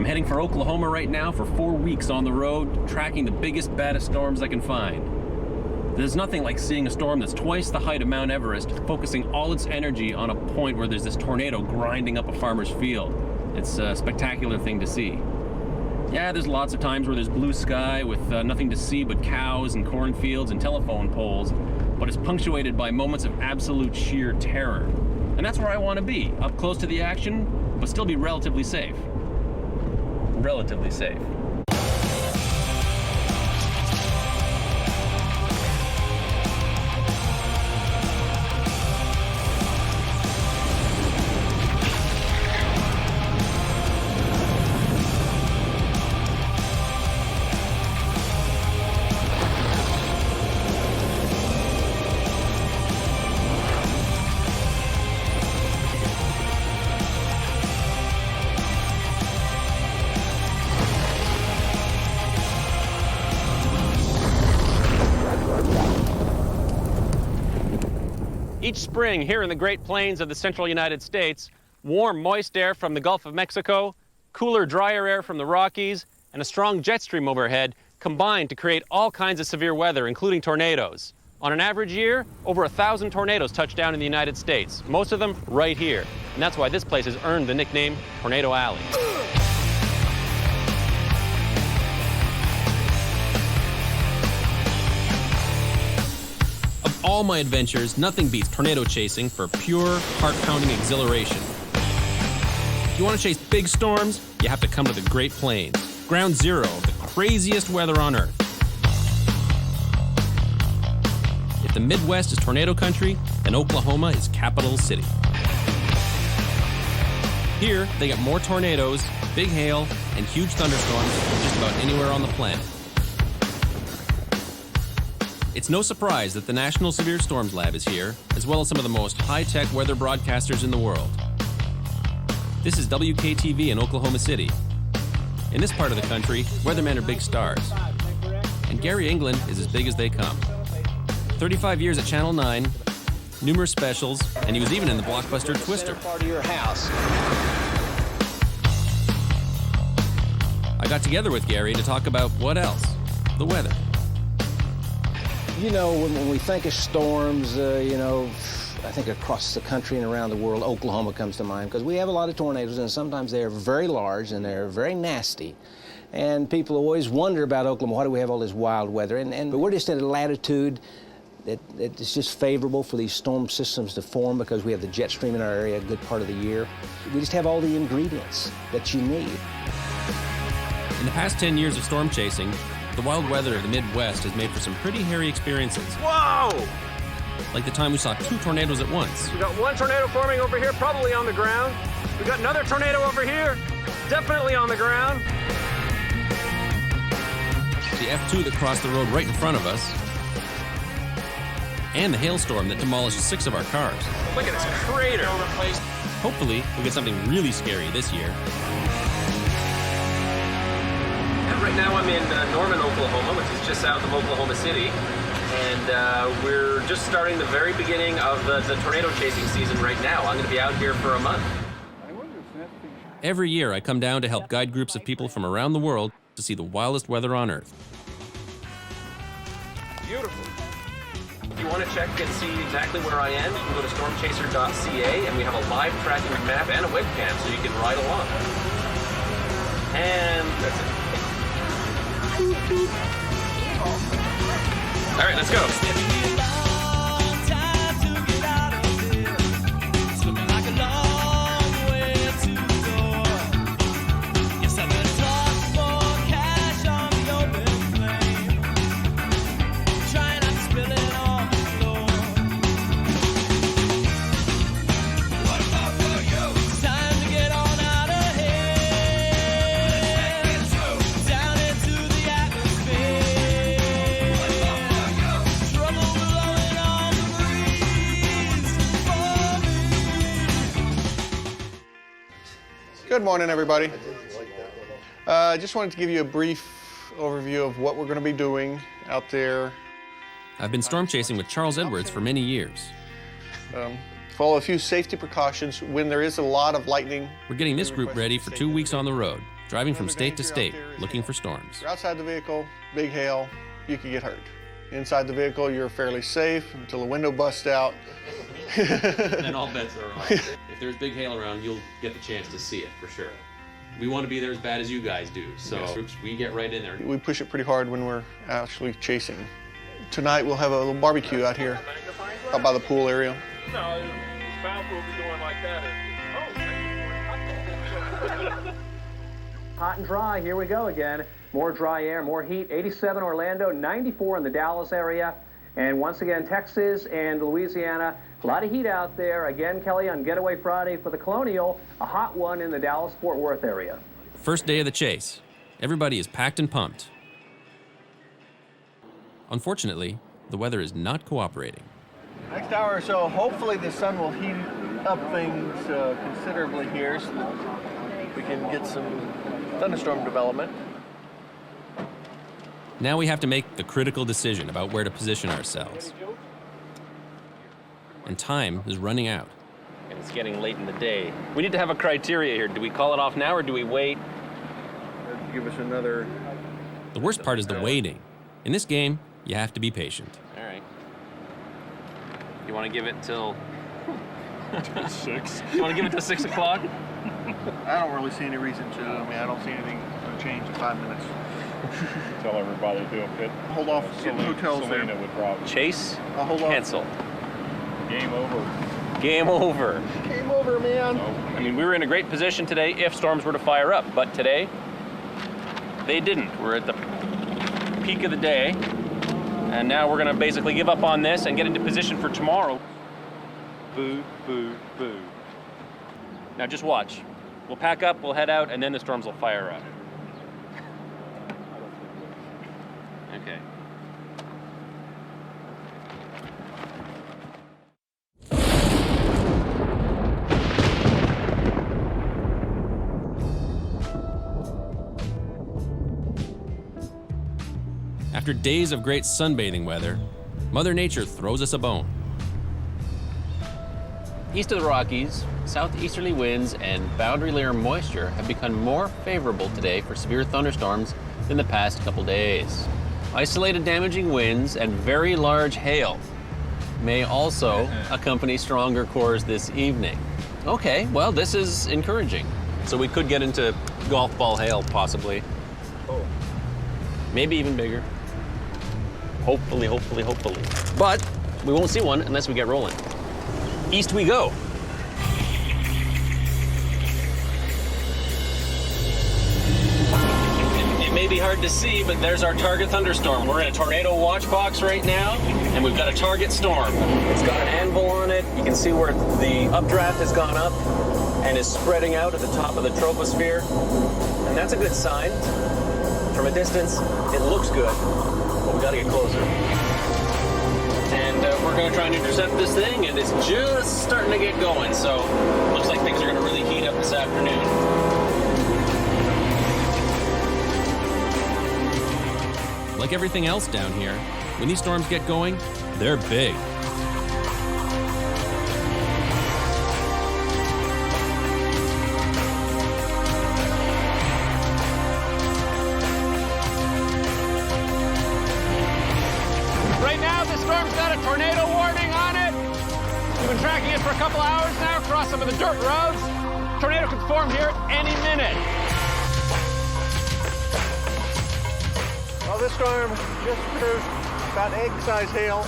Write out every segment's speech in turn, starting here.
I'm heading for Oklahoma right now for 4 weeks on the road, tracking the biggest, baddest storms I can find. There's nothing like seeing a storm that's twice the height of Mount Everest, focusing all its energy on a point where there's this tornado grinding up a farmer's field. It's a spectacular thing to see. Yeah, there's lots of times where there's blue sky with nothing to see but cows and cornfields and telephone poles, but it's punctuated by moments of absolute sheer terror. And that's where I want to be, up close to the action, but still be relatively safe. Relatively safe. Each spring here in the Great Plains of the central United States, warm, moist air from the Gulf of Mexico, cooler, drier air from the Rockies, and a strong jet stream overhead combine to create all kinds of severe weather, including tornadoes. On an average year, over 1,000 tornadoes touch down in the United States, most of them right here. And that's why this place has earned the nickname Tornado Alley. Of all my adventures, nothing beats tornado chasing for pure, heart-pounding exhilaration. If you want to chase big storms, you have to come to the Great Plains, ground zero of the craziest weather on Earth. If the Midwest is tornado country, then Oklahoma is capital city. Here, they get more tornadoes, big hail, and huge thunderstorms than just about anywhere on the planet. It's no surprise that the National Severe Storms Lab is here, as well as some of the most high-tech weather broadcasters in the world. This is WKTV in Oklahoma City. In this part of the country, weathermen are big stars. And Gary England is as big as they come. 35 years at Channel 9, numerous specials, and he was even in the blockbuster Twister. Part of your house. I got together with Gary to talk about what else? The weather. You know, when we think of storms, I think across the country and around the world, Oklahoma comes to mind because we have a lot of tornadoes, and sometimes they're very large and they're very nasty. And people always wonder about Oklahoma, why do we have all this wild weather? But we're just at a latitude that is just favorable for these storm systems to form because we have the jet stream in our area a good part of the year. We just have all the ingredients that you need. In the past 10 years of storm chasing, the wild weather of the Midwest has made for some pretty hairy experiences. Whoa! Like the time we saw 2 tornadoes at once. We got one tornado forming over here, probably on the ground. We got another tornado over here, definitely on the ground. The F2 that crossed the road right in front of us. And the hailstorm that demolished 6 of our cars. Look at this crater. Hopefully, we'll get something really scary this year. Right now I'm in Norman, Oklahoma, which is just south of Oklahoma City. And we're just starting the very beginning of the tornado chasing season right now. I'm going to be out here for a month. Every year I come down to help guide groups of people from around the world to see the wildest weather on Earth. Beautiful. If you want to check and see exactly where I am, you can go to stormchaser.ca, and we have a live tracking map and a webcam so you can ride along. And that's it. All right, let's go. Good morning, everybody. I just wanted to give you a brief overview of what we're going to be doing out there. I've been storm chasing with Charles Edwards for many years. Follow a few safety precautions when there is a lot of lightning. We're getting this group ready for 2 weeks on the road. driving from Another state to danger out state, there is looking hail. for storms. If you're outside the vehicle, big hail, you could get hurt. Inside the vehicle, you're fairly safe until the window busts out. And all bets are off. If there's big hail around, you'll get the chance to see it for sure. We want to be there as bad as you guys do, so we get right in there. We push it pretty hard when we're actually chasing. Tonight we'll have a little barbecue out here, out by the pool area. No, the spouse will be doing like that. Hot and dry, here we go again. More dry air, more heat. 87 Orlando, 94 in the Dallas area. And once again, Texas and Louisiana, a lot of heat out there. Again, Kelly, on Getaway Friday for the Colonial, a hot one in the Dallas-Fort Worth area. First day of the chase. Everybody is packed and pumped. Unfortunately, the weather is not cooperating. Next hour or so, hopefully the sun will heat up things considerably here so that we can get some thunderstorm development. Now we have to make the critical decision about where to position ourselves. And time is running out. And it's getting late in the day. We need to have a criteria here. Do we call it off now or do we wait? Give us another... The worst part is the waiting. In this game, you have to be patient. All right. You want to give it till 6. You want to give it till 6 o'clock? I don't really see any reason to. I mean, I don't see anything going to change in 5 minutes. Tell everybody to do a pit. Hold off, get hotels Selena there. would probably. Chase, I'll hold off. cancel. Game over. Game over. Game over, man. I mean, we were in a great position today if storms were to fire up, but today they didn't. We're at the peak of the day, and now we're going to basically give up on this and get into position for tomorrow. Boo, boo, boo. Now just watch. We'll pack up, we'll head out, and then the storms will fire up. Okay. After days of great sunbathing weather, Mother Nature throws us a bone. East of the Rockies, southeasterly winds and boundary layer moisture have become more favorable today for severe thunderstorms than the past couple days. Isolated damaging winds and very large hail may also accompany stronger cores this evening. Okay, well, this is encouraging. So we could get into golf ball hail, possibly. Oh. Maybe even bigger. Hopefully, hopefully, hopefully. But we won't see one unless we get rolling. East we go. It may be hard to see, but there's our target thunderstorm. We're in a tornado watch box right now, and we've got a target storm. It's got an anvil on it. You can see where the updraft has gone up and is spreading out at the top of the troposphere. And that's a good sign. From a distance, it looks good, but we gotta get closer. And we're gonna try and intercept this thing, and it's just starting to get going, so looks like things are gonna really heat up this afternoon. Like everything else down here, when these storms get going, they're big. Right now, the storm's got a tornado warning on it. We've been tracking it for a couple hours now across some of the dirt roads. Tornado could form here any minute. Well, this storm just produced about egg-sized hail.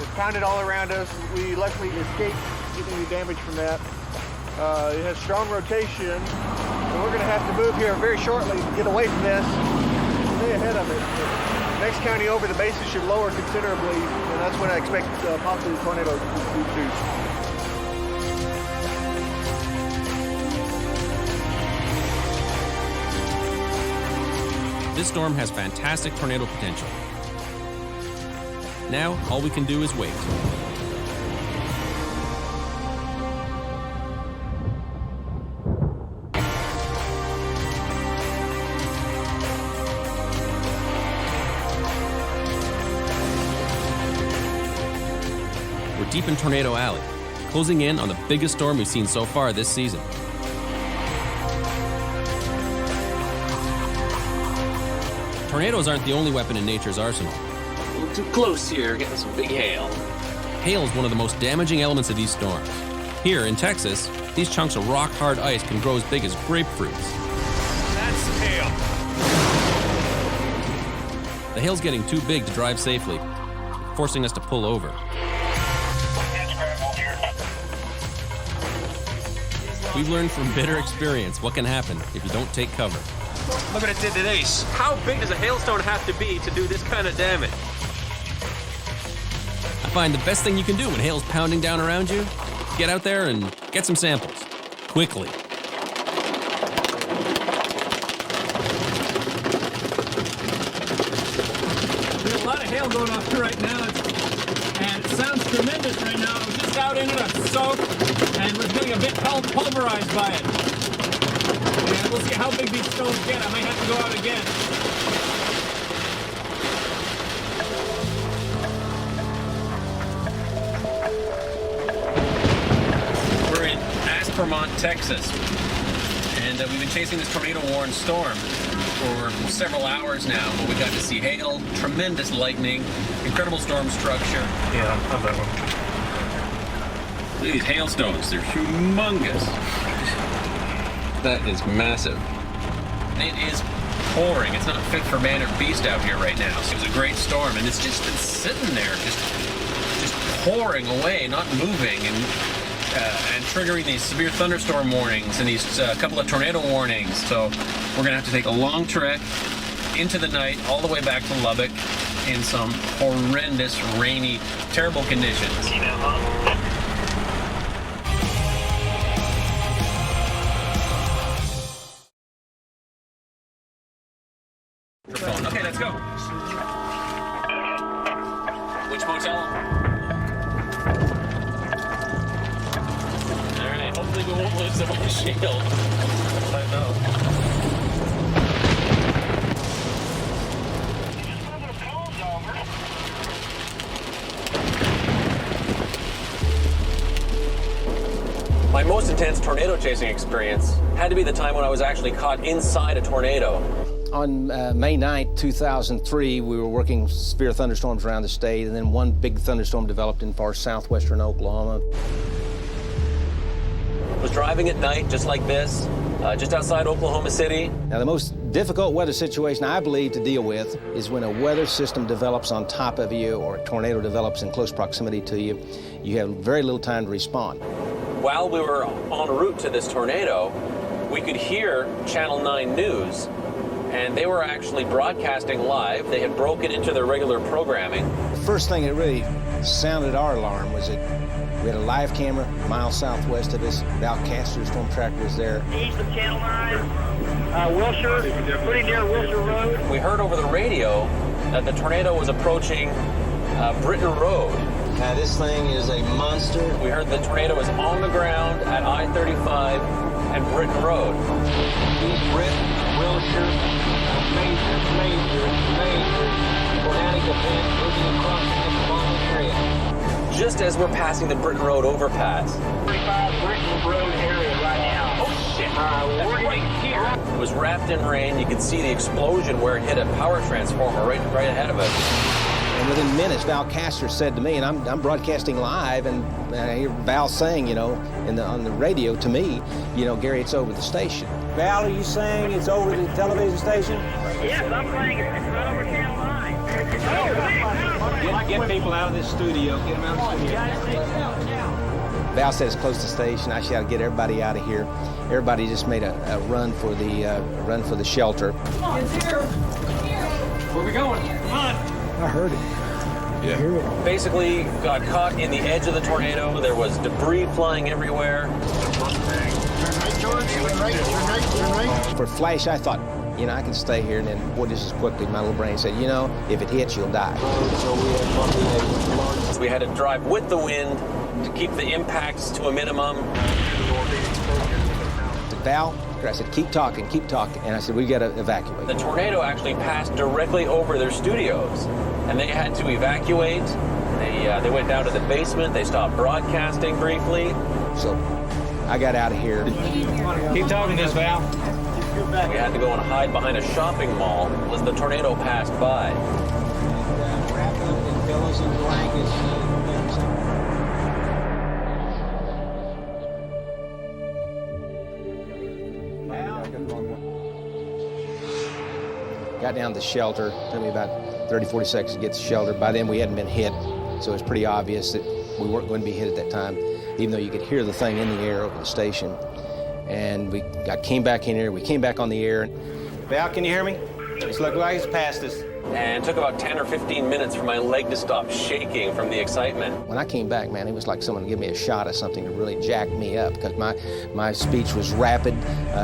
It pounded all around us. We luckily escaped getting any damage from that. It has strong rotation, and we're going to have to move here very shortly to get away from this. Stay ahead of it. The next county over, the bases should lower considerably, and that's when I expect possibly the tornado to move to. This storm has fantastic tornado potential. Now, all we can do is wait. We're deep in Tornado Alley, closing in on the biggest storm we've seen so far this season. tornadoes aren't the only weapon in nature's arsenal. A little too close here, getting some big hail. Hail is one of the most damaging elements of these storms. Here in Texas, these chunks of rock-hard ice can grow as big as grapefruits. That's hail. The hail's getting too big to drive safely, forcing us to pull over. We've learned from bitter experience what can happen if you don't take cover. Look what it did to these. How big does a hailstone have to be to do this kind of damage? I find the best thing you can do when hail's pounding down around you, get out there and get some samples, quickly. There's a lot of hail going off right now, and it sounds tremendous right now. I was just out in it, I'm soaked, and we're getting a bit pulverized by it. And we'll see how big these stones get. I might have to go out again. We're in Vermont, Texas, and we've been chasing this tornado-warned storm for several hours now. But we got to see hail, tremendous lightning, incredible storm structure. Yeah, I have that one. Look at these hailstones, they're humongous. That is massive. It is pouring. It's not fit for man or beast out here right now. So it was a great storm, and it's just been sitting there, just pouring away, not moving, and triggering these severe thunderstorm warnings and these couple of tornado warnings. So we're gonna have to take a long trek into the night, all the way back to Lubbock, in some horrendous, rainy, terrible conditions. Okay, let's go. Which motel? All right, hopefully we won't lose the windshield. I know. My most intense tornado chasing experience had to be the time when I was actually caught inside a tornado. On May 9th, 2003, we were working severe thunderstorms around the state, and then one big thunderstorm developed in far southwestern Oklahoma. I was driving at night just like this, just outside Oklahoma City. Now, the most difficult weather situation, I believe, to deal with is when a weather system develops on top of you or a tornado develops in close proximity to you. You have very little time to respond. While we were en route to this tornado, we could hear Channel 9 News, and they were actually broadcasting live. They had broken into their regular programming. The first thing that really sounded our alarm was that we had a live camera a mile southwest of us. Val Castor's storm tracker was there. East of Channel 9, Wilshire, pretty near Wilshire Road. We heard over the radio that the tornado was approaching Britton Road. Now, this thing is a monster. We heard the tornado was on the ground at I-35 and Britton Road. Britton, Wilshire, major tornadic event moving across the metropolitan area. Just as we're passing the Britton Road overpass. 35 Britton Road area right now. Oh, shit! We're right here. It was wrapped in rain. You could see the explosion where it hit a power transformer right ahead of us. And within minutes, Val Castor said to me, and I'm broadcasting live, and I hear Val saying, on the radio to me, Gary, it's over the station. Val, are you saying it's over the television station? Yes, I'm saying it's right over Channel 9. Get people out of this studio. Get them out of the studio. Val said it's close to the station. I shouted, get everybody out of here. Everybody just made a run for the shelter. Come on, it's here. Where are we going? Come on. I heard it. Yeah. Basically, got caught in the edge of the tornado. There was debris flying everywhere. For Flash, I thought, I can stay here, and then, boy, just as quickly, my little brain said, if it hits, you'll die. So we had to drive with the wind to keep the impacts to a minimum. Val, I said, keep talking. And I said, we got to evacuate. The tornado actually passed directly over their studios, and they had to evacuate. They went down to the basement. They stopped broadcasting briefly. So I got out of here. Keep talking to us, Val. We had to go and hide behind a shopping mall as the tornado passed by. Wrapped up in pillows and blankets. Got down to the shelter. Took me about 30, 40 seconds to get to shelter. By then we hadn't been hit, so it was pretty obvious that we weren't going to be hit at that time, even though you could hear the thing in the air over the station. And I came back in here. We came back on the air. Val, can you hear me? It's looking like it's past us. And it took about 10 or 15 minutes for my leg to stop shaking from the excitement. When I came back, man, it was like someone gave me a shot of something to really jack me up, because my speech was rapid,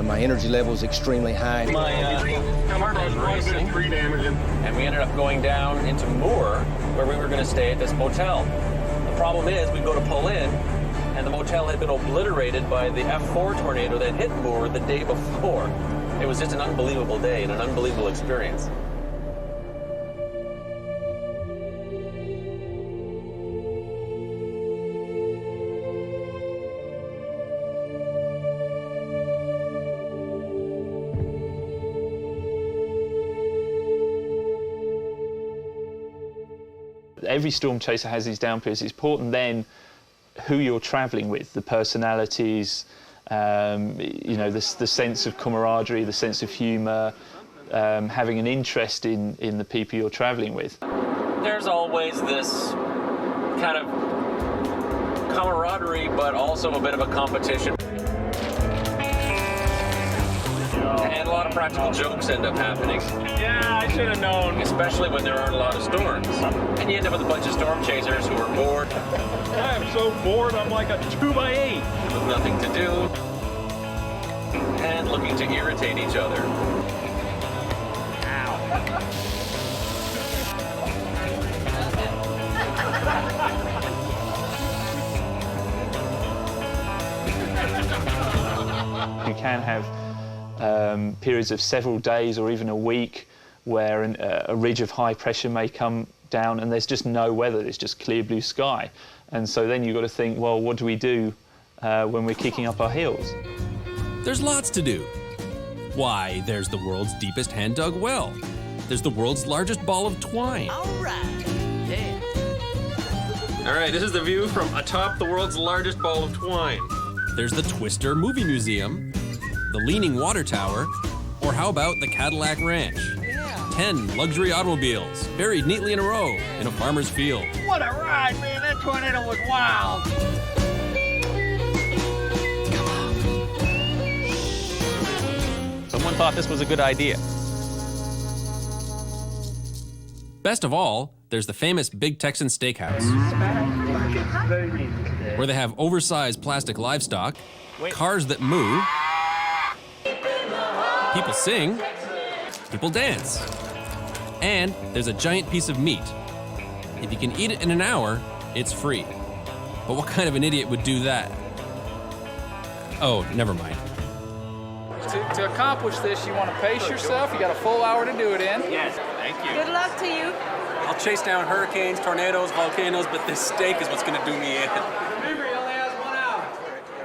my energy level was extremely high. My heart was racing, and we ended up going down into Moore, where we were going to stay at this motel. The problem is, we go to pull in, and the motel had been obliterated by the F4 tornado that hit Moore the day before. It was just an unbelievable day and an unbelievable experience. Every storm chaser has these down periods. It's important then who you're traveling with, the personalities, you know, the sense of camaraderie, the sense of humor, having an interest in the people you're traveling with. There's always this kind of camaraderie, but also a bit of a competition. And a lot of practical jokes end up happening. Yeah, I should have known. Especially when there aren't a lot of storms. And you end up with a bunch of storm chasers who are bored. I'm so bored, I'm like a 2x8. With nothing to do. And looking to irritate each other. You can have periods of several days or even a week where a ridge of high pressure may come down and there's just no weather, there's just clear blue sky. And so then you've got to think, well, what do we do when we're kicking up our heels? There's lots to do. Why, there's the world's deepest hand-dug well. There's the world's largest ball of twine. All right, this is the view from atop the world's largest ball of twine. There's the Twister Movie Museum, the Leaning Water Tower, or how about the Cadillac Ranch? 10 luxury automobiles buried neatly in a row in a farmer's field. What a ride, man. That tornado was wild. Someone thought this was a good idea. Best of all, there's the famous Big Texan Steakhouse, where they have oversized plastic livestock, cars that moo, people sing, people dance, and there's a giant piece of meat. If you can eat it in an hour, it's free. But what kind of an idiot would do that? Oh, never mind. To accomplish this, you want to pace yourself. You got a full hour to do it in. Yes, thank you. Good luck to you. I'll chase down hurricanes, tornadoes, volcanoes, but this steak is what's going to do me in. Remember, he only has 1 hour.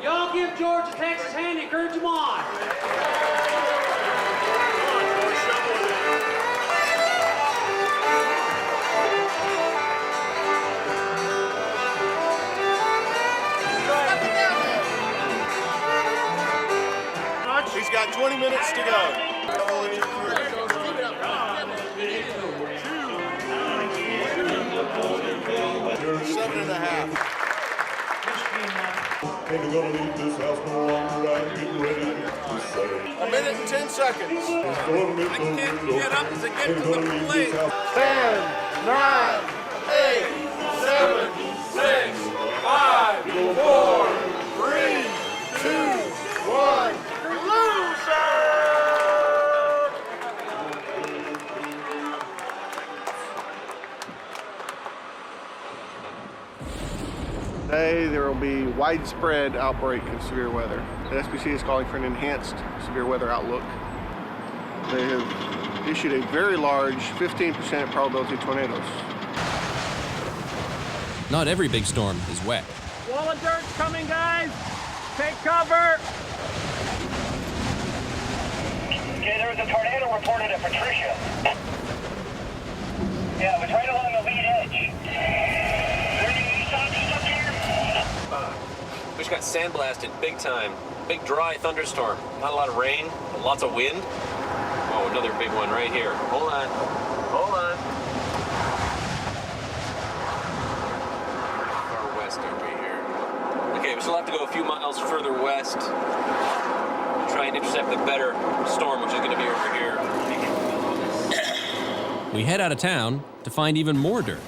Y'all give George a Texas hand and encourage him on. He's got 20 minutes to go. 7.5. A minute and 10 seconds. I can't get up to get to the plate. 10, 9, 8, 7, 6, 5, 4, 3, 2, 1. Today there will be widespread outbreak of severe weather. The SPC is calling for an enhanced severe weather outlook. They have issued a very large 15% probability of tornadoes. Not every big storm is wet. Wall of dirt's coming, guys. Take cover. was a tornado reported at Patricia. Yeah, it was right along the lead edge. Is there any ace options up here? We just got sandblasted big time. Big dry thunderstorm. Not a lot of rain, but lots of wind. Oh, another big one right here. Hold on. Hold on. Far west, aren't we here? Okay, we still have to go a few miles further west. Try and intercept the better storm, which is going to be over here. We head out of town to find even more dirt.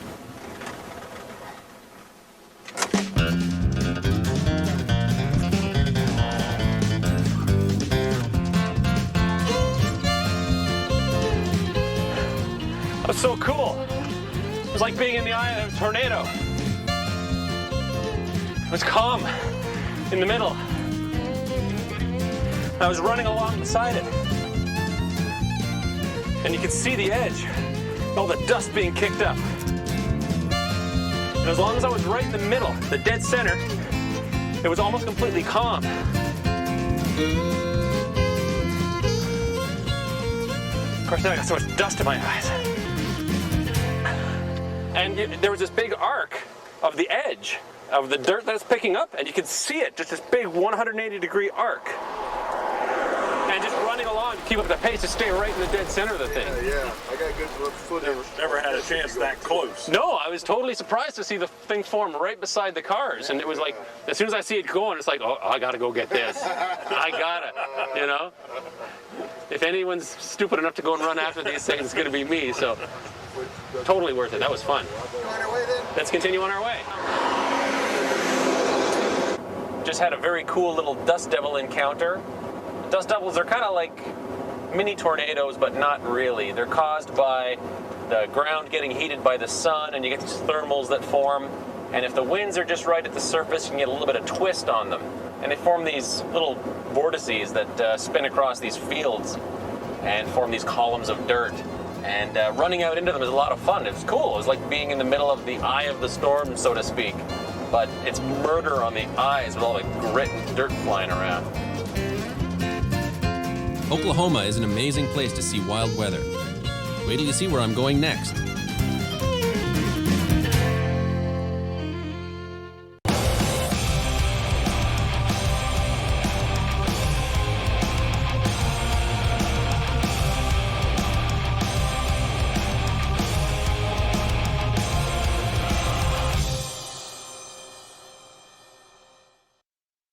That was so cool. It was like being in the eye of a tornado. It was calm in the middle. I was running along beside it. And you could see the edge, all the dust being kicked up. And as long as I was right in the middle, the dead center, it was almost completely calm. Of course, then I got so much dust in my eyes. And there was this big arc of the edge of the dirt that it's picking up, and you could see it, just this big 180-degree arc. And just running along to keep up the pace to stay right in the dead center of the thing. Yeah, I got good footage. Never had a chance that close. No, I was totally surprised to see the thing form right beside the cars, and it was like, as soon as I see it going, it's like, oh, I gotta go get this. I gotta, you know? If anyone's stupid enough to go and run after these things, it's gonna be me, so totally worth it. That was fun. Let's continue on our way. Just had a very cool little dust devil encounter. Dust devils are kind of like mini tornadoes, but not really. They're caused by the ground getting heated by the sun, and you get these thermals that form. And if the winds are just right at the surface, you can get a little bit of twist on them. And they form these little vortices that spin across these fields and form these columns of dirt. And running out into them is a lot of fun. It's cool. It's like being in the middle of the eye of the storm, so to speak. But it's murder on the eyes with all the grit and dirt flying around. Oklahoma is an amazing place to see wild weather. Wait till you see where I'm going next.